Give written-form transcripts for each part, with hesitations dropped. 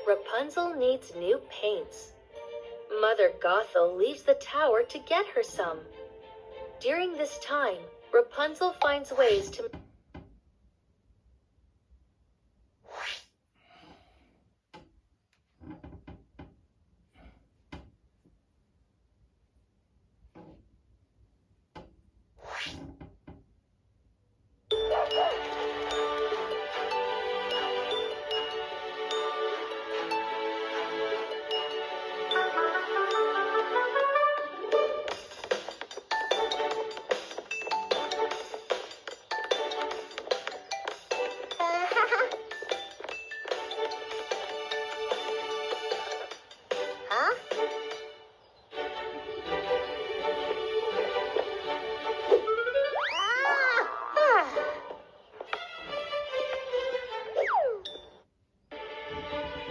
Rapunzel needs new paints. Mother Gothel leaves the tower to get her some. During this time, Rapunzel finds ways to...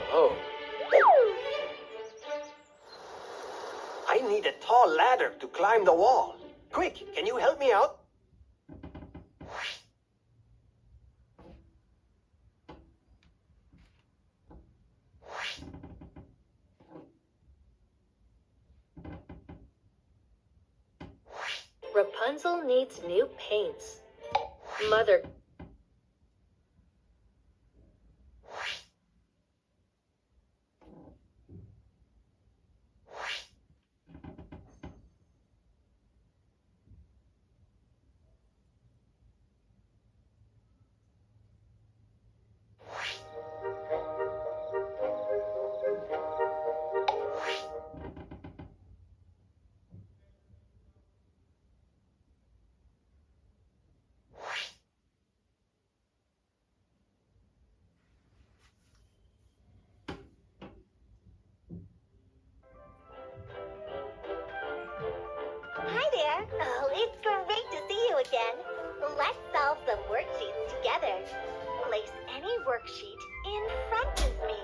Oh. I need a tall ladder to climb the wall. Quick, can you help me out? Rapunzel needs new paints. Mother... Hi there. Oh, it's great to see you again. Let's solve some worksheets together. Place any worksheet in front of me.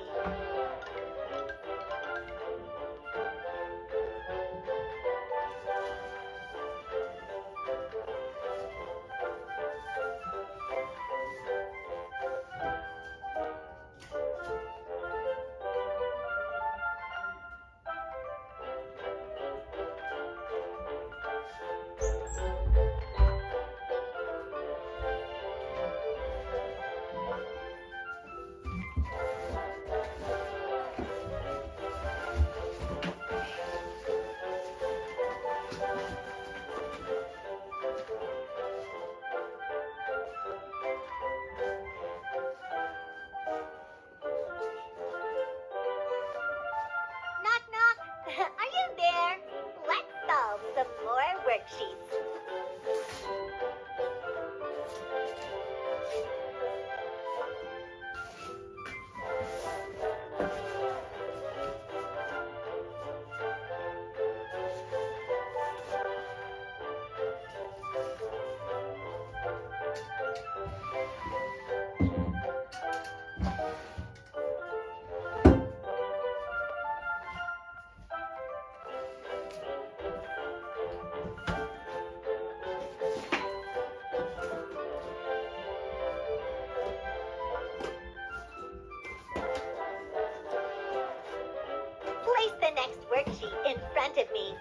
Knock, knock. Are you there? Let's solve some more worksheets. Place the next worksheet in front of me.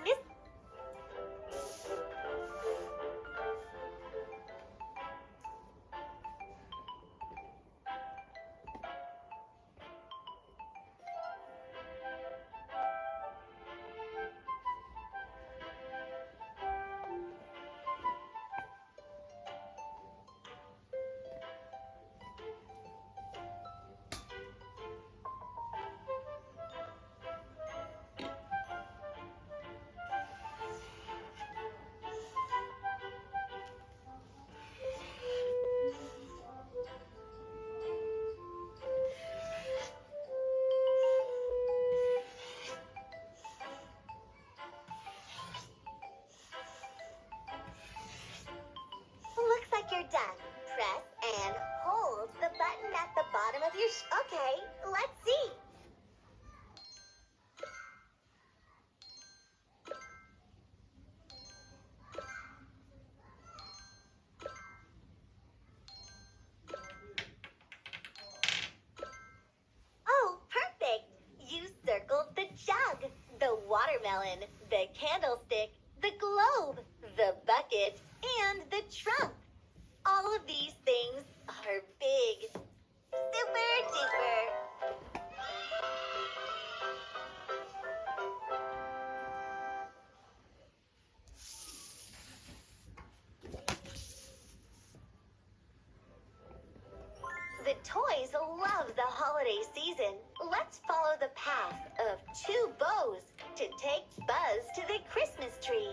Miss Looks like you're done. Press and hold the button at the bottom of your Okay, let's see. gallon, the candlestick, the globe, the bucket, and the trunk. All of these things are big. Super duper. The toys love the holiday season. Let's follow the path of two bows to take Buzz to the Christmas tree.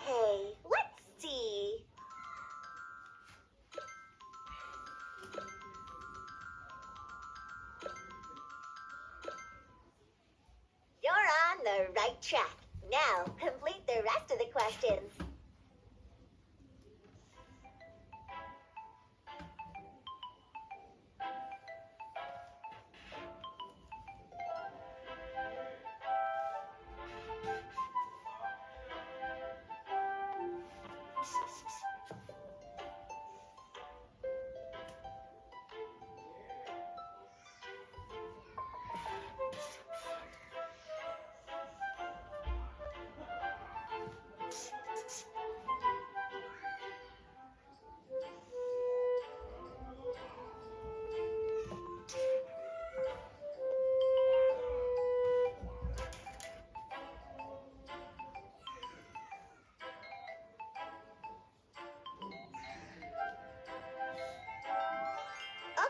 Okay, let's see. You're on the right track. Now, complete the rest of the questions.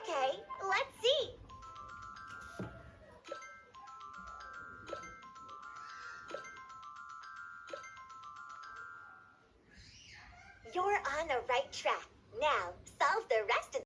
Okay, let's see. You're on the right track. Now, solve the rest of